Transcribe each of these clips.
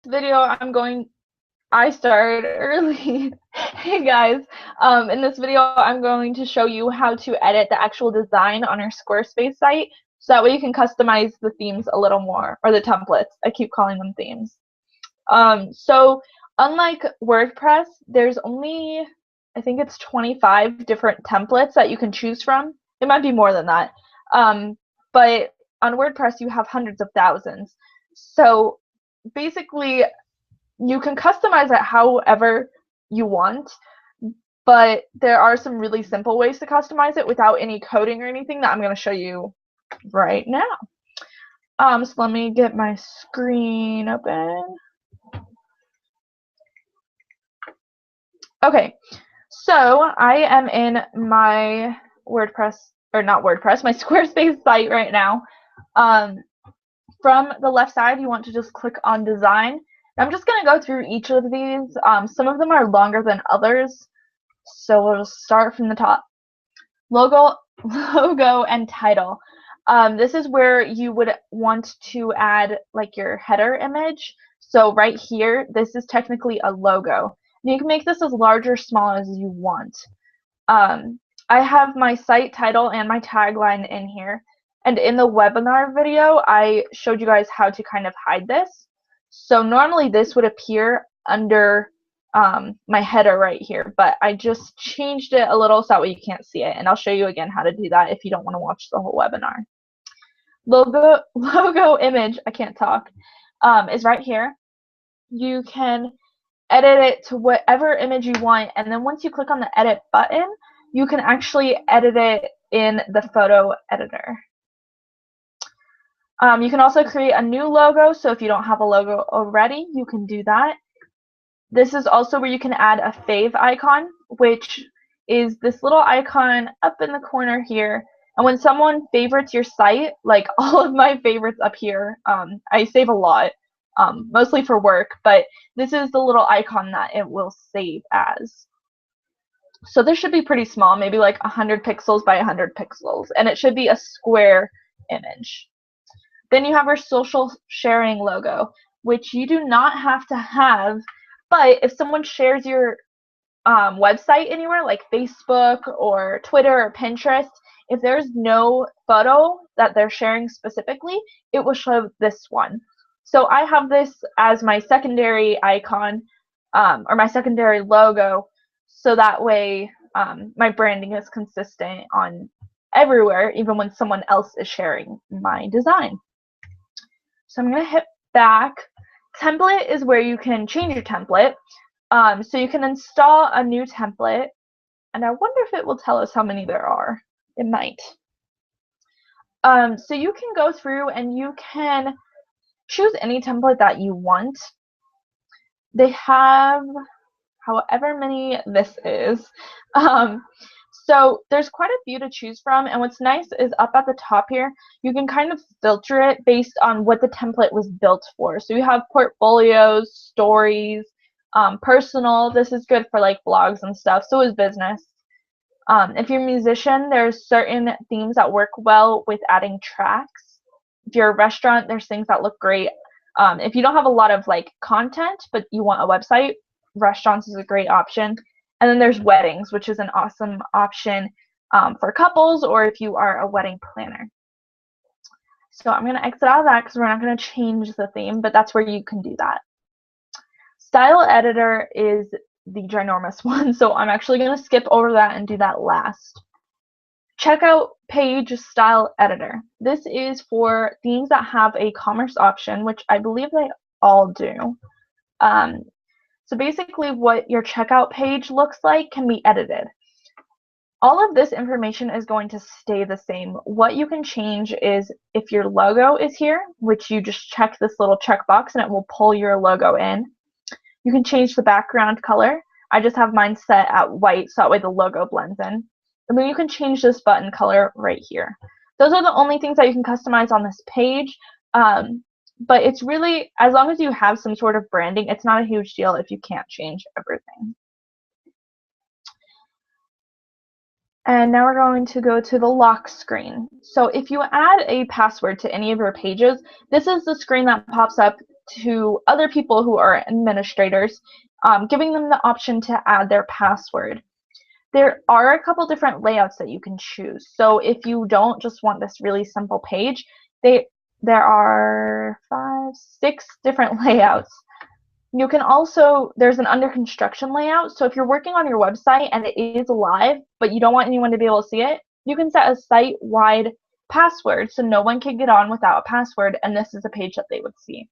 Video I started early. Hey guys, in this video I'm going to show you how to edit the actual design on our Squarespace site so that way you can customize the themes a little more, or the templates. I keep calling them themes. So unlike WordPress, there's only, I think it's 25 different templates that you can choose from. It might be more than that. But on WordPress you have hundreds of thousands. So basically you can customize it however you want, but there are some really simple ways to customize it without any coding or anything that I'm going to show you right now. So let me get my screen open. Okay, so I am in my WordPress, or not WordPress, my Squarespace site right now. From the left side, you want to just click on design. I'm just going to go through each of these. Some of them are longer than others, so we'll start from the top. Logo and title. This is where you would want to add like your header image. So right here, this is technically a logo. And you can make this as large or small as you want. I have my site title and my tagline in here. And in the webinar video, I showed you guys how to kind of hide this. So normally this would appear under my header right here, but I just changed it a little so that way you can't see it. And I'll show you again how to do that if you don't want to watch the whole webinar. Logo image, I can't talk, is right here. You can edit it to whatever image you want, and then once you click on the edit button, you can actually edit it in the photo editor. You can also create a new logo, so if you don't have a logo already, you can do that. This is also where you can add a fave icon, which is this little icon up in the corner here. And when someone favorites your site, like all of my favorites up here, I save a lot, mostly for work, but this is the little icon that it will save as. So this should be pretty small, maybe like 100 pixels by 100 pixels, and it should be a square image. Then you have our social sharing logo, which you do not have to have, but if someone shares your website anywhere, like Facebook or Twitter or Pinterest, if there's no photo that they're sharing specifically, it will show this one. So I have this as my secondary icon, or my secondary logo, so that way my branding is consistent on everywhere, even when someone else is sharing my design. So I'm going to hit back. Template is where you can change your template. So you can install a new template, and I wonder if it will tell us how many there are. It might. So you can go through and you can choose any template that you want. They have however many this is. So there's quite a few to choose from, and what's nice is up at the top here, you can kind of filter it based on what the template was built for. So you have portfolios, stories, personal. This is good for like blogs and stuff. So is business. If you're a musician, there's certain themes that work well with adding tracks. If you're a restaurant, there's things that look great. If you don't have a lot of like content, but you want a website, restaurants is a great option. And then there's weddings, which is an awesome option for couples or if you are a wedding planner. So I'm going to exit out of that because we're not going to change the theme, but that's where you can do that. Style editor is the ginormous one, so I'm actually going to skip over that and do that last. Checkout page style editor. This is for themes that have a commerce option, which I believe they all do. So basically what your checkout page looks like can be edited. All of this information is going to stay the same. What you can change is if your logo is here, which you just check this little checkbox and it will pull your logo in. You can change the background color. I just have mine set at white so that way the logo blends in. And then you can change this button color right here. Those are the only things that you can customize on this page. But it's really, as long as you have some sort of branding, it's not a huge deal if you can't change everything. And now we're going to go to the lock screen. So if you add a password to any of your pages, this is the screen that pops up to other people who are administrators, giving them the option to add their password. There are a couple different layouts that you can choose. So if you don't just want this really simple page, there are 6 different layouts. You can also, there's an under construction layout. So if you're working on your website and it is live, but you don't want anyone to be able to see it, you can set a site-wide password so no one can get on without a password, and this is a page that they would see.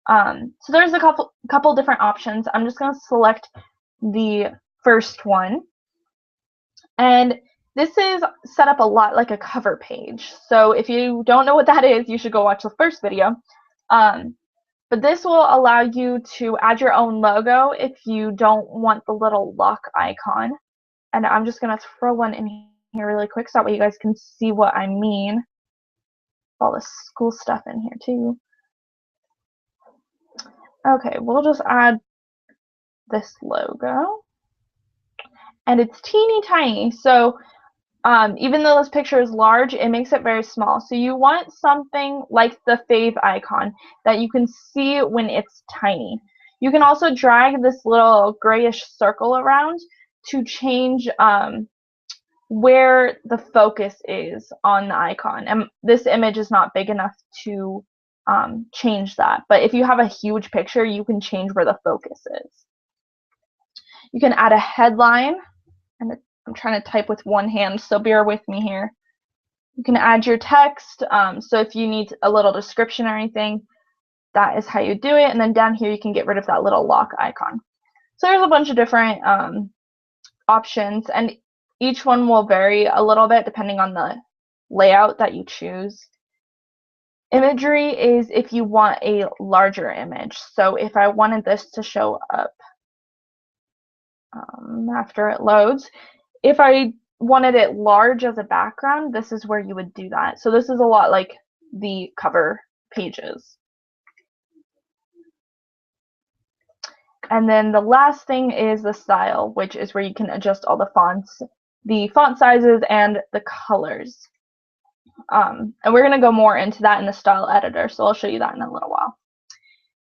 So there's a couple different options. I'm just going to select the first one. And this is set up a lot like a cover page. So if you don't know what that is, you should go watch the first video. But this will allow you to add your own logo if you don't want the little lock icon. And I'm just going to throw one in here really quick so that way you guys can see what I mean. All this cool stuff in here too. Okay, we'll just add this logo. And it's teeny tiny, so even though this picture is large, it makes it very small. So you want something like the fave icon that you can see when it's tiny. You can also drag this little grayish circle around to change where the focus is on the icon. And this image is not big enough to change that. But if you have a huge picture, you can change where the focus is. You can add a headline. And I'm trying to type with one hand, so bear with me here. You can add your text, so if you need a little description or anything, that is how you do it. And then down here you can get rid of that little lock icon. So there's a bunch of different options, and each one will vary a little bit depending on the layout that you choose. Imagery is if you want a larger image. So if I wanted this to show up after it loads, if I wanted it large as a background, this is where you would do that. So this is a lot like the cover pages. And then the last thing is the style, which is where you can adjust all the fonts, the font sizes, and the colors. And we're going to go more into that in the style editor, so I'll show you that in a little while.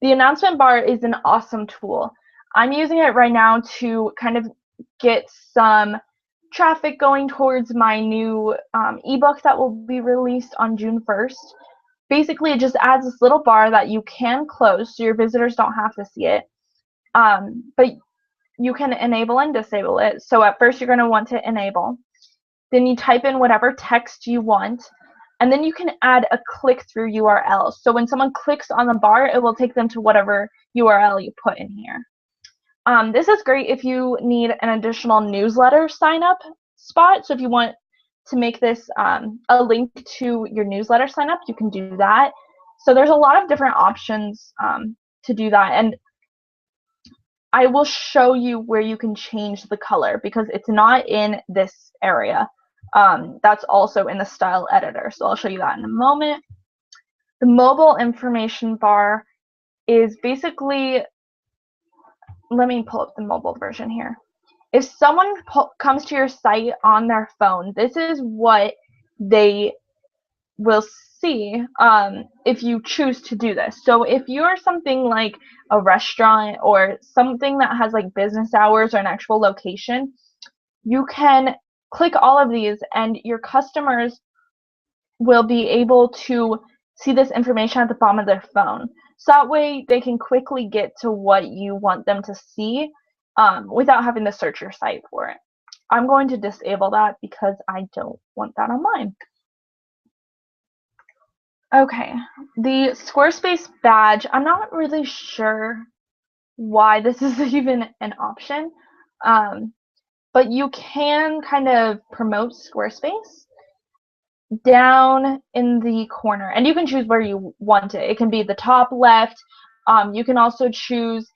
The announcement bar is an awesome tool. I'm using it right now to kind of get some traffic going towards my new ebook that will be released on June 1st. Basically, it just adds this little bar that you can close so your visitors don't have to see it. But you can enable and disable it. So at first you're going to want to enable. Then you type in whatever text you want. And then you can add a click-through URL. So when someone clicks on the bar, it will take them to whatever URL you put in here. This is great if you need an additional newsletter sign-up spot. So if you want to make this a link to your newsletter sign-up, you can do that. So there's a lot of different options to do that. And I will show you where you can change the color because it's not in this area. That's also in the style editor. So I'll show you that in a moment. The mobile information bar is basically, let me pull up the mobile version here. If someone comes to your site on their phone, this is what they will see if you choose to do this. So if you're something like a restaurant or something that has like business hours or an actual location, you can click all of these and your customers will be able to see this information at the bottom of their phone. So that way they can quickly get to what you want them to see without having to search your site for it. I'm going to disable that because I don't want that on mine. Okay, the Squarespace badge, I'm not really sure why this is even an option, but you can kind of promote Squarespace down in the corner, and you can choose where you want it. It can be the top left. You can also choose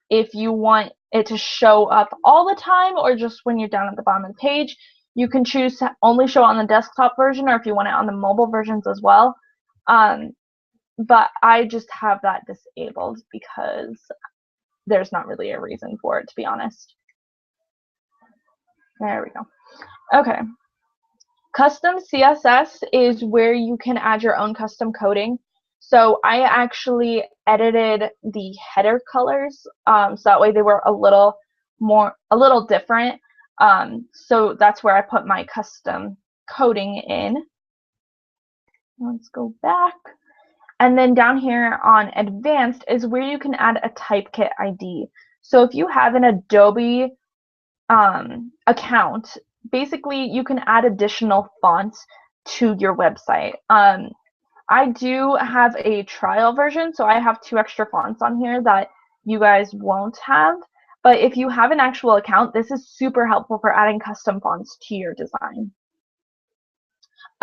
if you want it to show up all the time or just when you're down at the bottom of the page. You can choose to only show on the desktop version or if you want it on the mobile versions as well. But I just have that disabled because there's not really a reason for it, to be honest. There we go. Okay. Custom CSS is where you can add your own custom coding. So I actually edited the header colors, so that way they were a little different. So that's where I put my custom coding in. Let's go back. And then down here on advanced is where you can add a typekit ID. So if you have an Adobe account, basically you can add additional fonts to your website. I do have a trial version, so I have 2 extra fonts on here that you guys won't have. But if you have an actual account, this is super helpful for adding custom fonts to your design.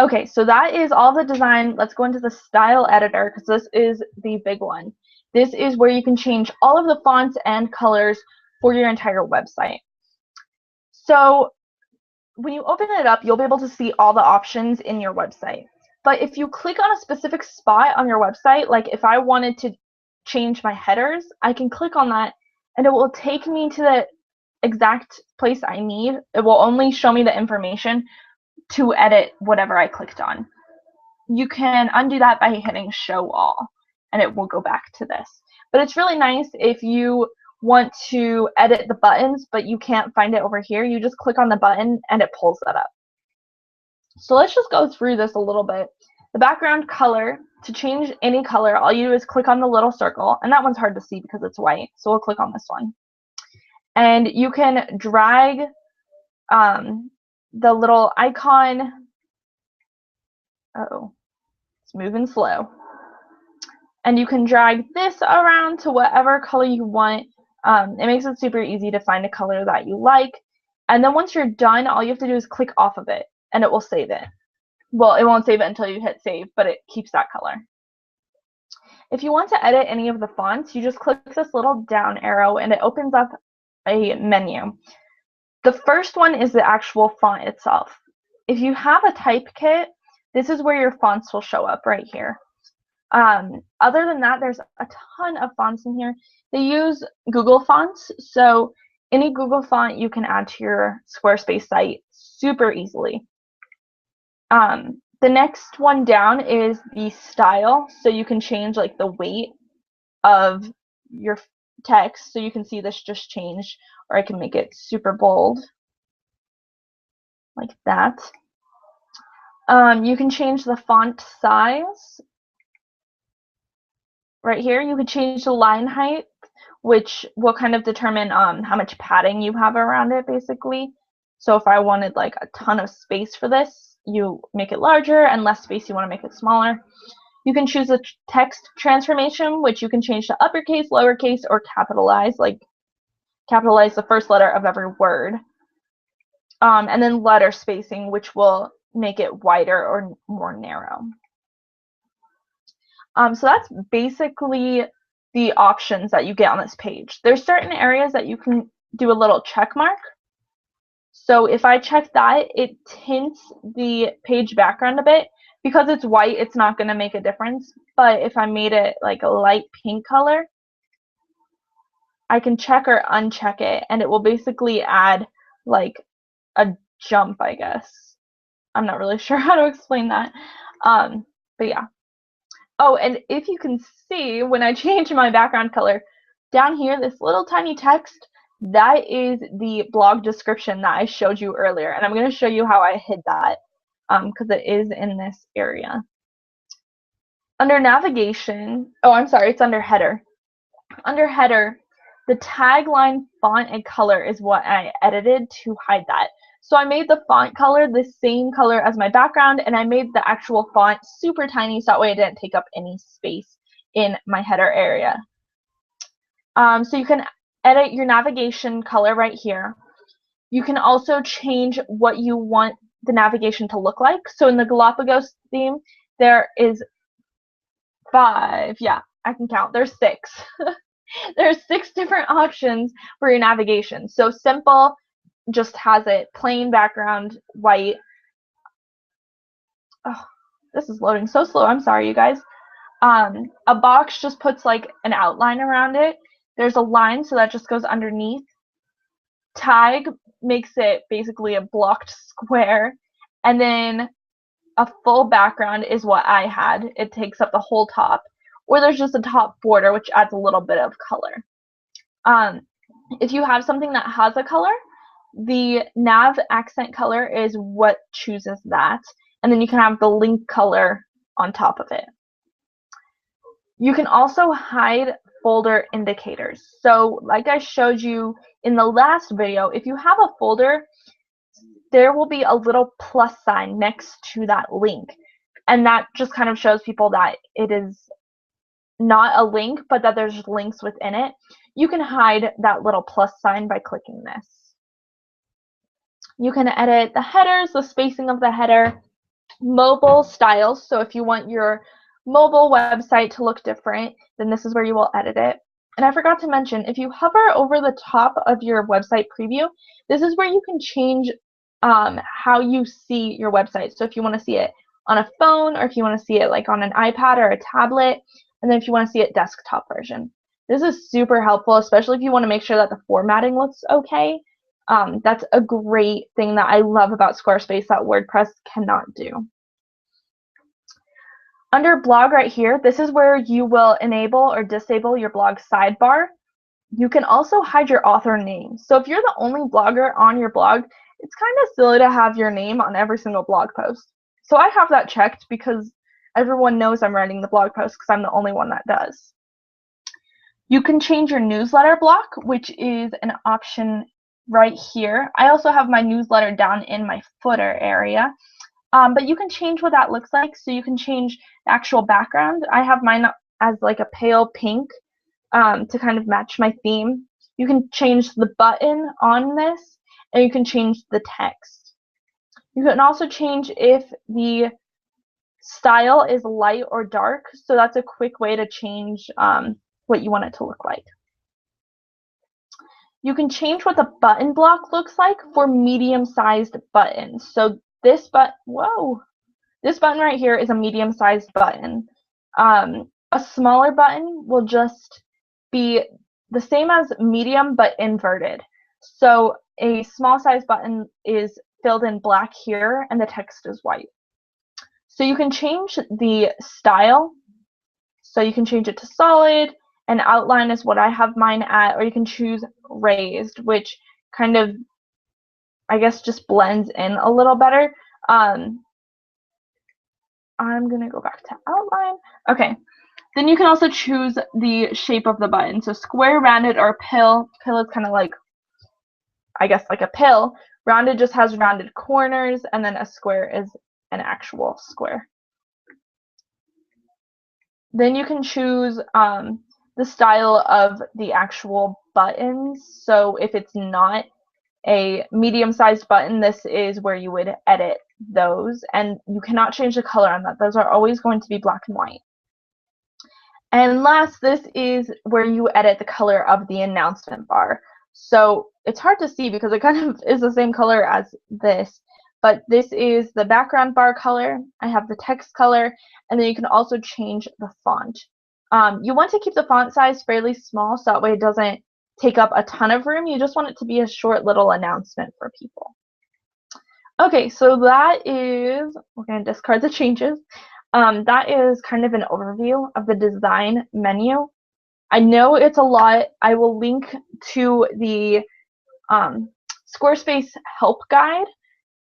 Okay, so that is all the design. Let's go into the style editor because this is the big one. This is where you can change all of the fonts and colors for your entire website. So when you open it up, you'll be able to see all the options in your website. But if you click on a specific spot on your website, like if I wanted to change my headers, I can click on that and it will take me to the exact place I need. It will only show me the information to edit whatever I clicked on. You can undo that by hitting show all and it will go back to this. But it's really nice if you want to edit the buttons but you can't find it over here. You just click on the button and it pulls that up. So let's just go through this a little bit. The background color, to change any color, all you do is click on the little circle, and that one's hard to see because it's white, so we'll click on this one. And you can drag the little icon. Uh-oh, it's moving slow. And you can drag this around to whatever color you want. It makes it super easy to find a color that you like. And then once you're done, all you have to do is click off of it, and it will save it. Well, it won't save it until you hit save, but it keeps that color. If you want to edit any of the fonts, you just click this little down arrow and it opens up a menu. The first one is the actual font itself. If you have a type kit, this is where your fonts will show up right here. Other than that, there's a ton of fonts in here. They use Google fonts, so any Google font you can add to your Squarespace site super easily. The next one down is the style, so you can change like the weight of your text. So you can see this just changed, or I can make it super bold like that. You can change the font size. Right here, you could change the line height, which will kind of determine how much padding you have around it, basically. So if I wanted like a ton of space for this, you make it larger, and less space you want to make it smaller. You can choose a text transformation, which you can change to uppercase, lowercase, or capitalize, like capitalize the first letter of every word. And then letter spacing, which will make it wider or more narrow. So that's basically the options that you get on this page. There's certain areas that you can do a little check mark. So if I check that, it tints the page background a bit. Because it's white, it's not going to make a difference. But if I made it like a light pink color, I can check or uncheck it, and it will basically add like a jump, I guess. I'm not really sure how to explain that. But yeah. Oh, and if you can see, when I change my background color, down here, this little tiny text, that is the blog description that I showed you earlier. And I'm going to show you how I hid that because it is in this area. Under navigation, oh, I'm sorry, it's under header. Under header, the tagline font and color is what I edited to hide that. So I made the font color the same color as my background, and I made the actual font super tiny so that way it didn't take up any space in my header area. So you can edit your navigation color right here. You can also change what you want the navigation to look like. So in the Galapagos theme, there is 5. Yeah, I can count. There's 6. There's 6 different options for your navigation. So simple just has it plain background, white. Oh, this is loading so slow. I'm sorry, you guys. A box just puts like an outline around it. There's a line, so that just goes underneath. Tag makes it basically a blocked square. And then a full background is what I had. It takes up the whole top. Or there's just a top border, which adds a little bit of color. If you have something that has a color, the nav accent color is what chooses that. And then you can have the link color on top of it. You can also hide folder indicators. So like I showed you in the last video, if you have a folder, there will be a little plus sign next to that link. And that just kind of shows people that it is not a link, but that there's links within it. You can hide that little plus sign by clicking this. You can edit the headers, the spacing of the header, mobile styles. So if you want your mobile website to look different, then this is where you will edit it. And I forgot to mention, if you hover over the top of your website preview, this is where you can change how you see your website. So if you want to see it on a phone, or if you want to see it like on an iPad or a tablet, and then if you want to see it desktop version. This is super helpful, especially if you want to make sure that the formatting looks okay. That's a great thing that I love about Squarespace that WordPress cannot do. Under blog right here, this is where you will enable or disable your blog sidebar. You can also hide your author name. So if you're the only blogger on your blog, it's kind of silly to have your name on every single blog post. So I have that checked because everyone knows I'm writing the blog post because I'm the only one that does. You can change your newsletter block, which is an option right here. I also have my newsletter down in my footer area. But you can change what that looks like. So you can change the actual background. I have mine as like a pale pink to kind of match my theme. You can change the button on this, and you can change the text. You can also change if the style is light or dark. So that's a quick way to change what you want it to look like. You can change what the button block looks like for medium-sized buttons. So this this button right here is a medium-sized button. A smaller button will just be the same as medium but inverted. So a small size button is filled in black here and the text is white. So you can change the style. So you can change it to solid, and outline is what I have mine at, or you can choose raised, which kind of, I guess, just blends in a little better. I'm going to go back to outline. Okay. Then you can also choose the shape of the button. So square, rounded, or pill. Pill is kind of like, I guess, like a pill. Rounded just has rounded corners, and then a square is an actual square. Then you can choose the style of the actual buttons. So if it's not a medium-sized button, this is where you would edit those, and you cannot change the color on that. Those are always going to be black and white. And last, this is where you edit the color of the announcement bar. So it's hard to see because it kind of is the same color as this, but this is the background bar color. I have the text color, and then you can also change the font. You want to keep the font size fairly small so that way it doesn't take up a ton of room. You just want it to be a short little announcement for people. Okay, so that is, we're going to discard the changes. That is kind of an overview of the design menu. I know it's a lot. I will link to the Squarespace help guide.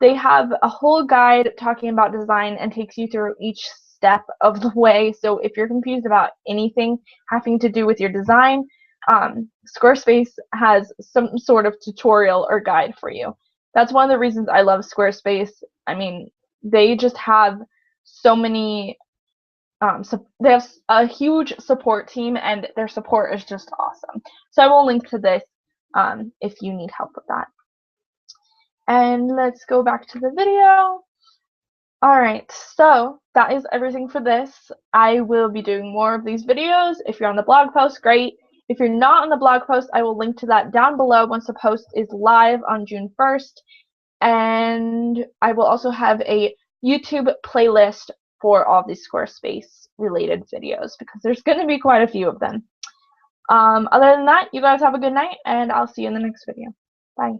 They have a whole guide talking about design and takes you through each step of the way. So if you're confused about anything having to do with your design, Squarespace has some sort of tutorial or guide for you. That's one of the reasons I love Squarespace. I mean, they just have so many, they have a huge support team, and their support is just awesome. So I will link to this if you need help with that. And let's go back to the video. Alright, so that is everything for this. I will be doing more of these videos. If you're on the blog post, great. If you're not on the blog post, I will link to that down below once the post is live on June 1st. And I will also have a YouTube playlist for all these Squarespace related videos because there's going to be quite a few of them. Other than that, you guys have a good night, and I'll see you in the next video. Bye.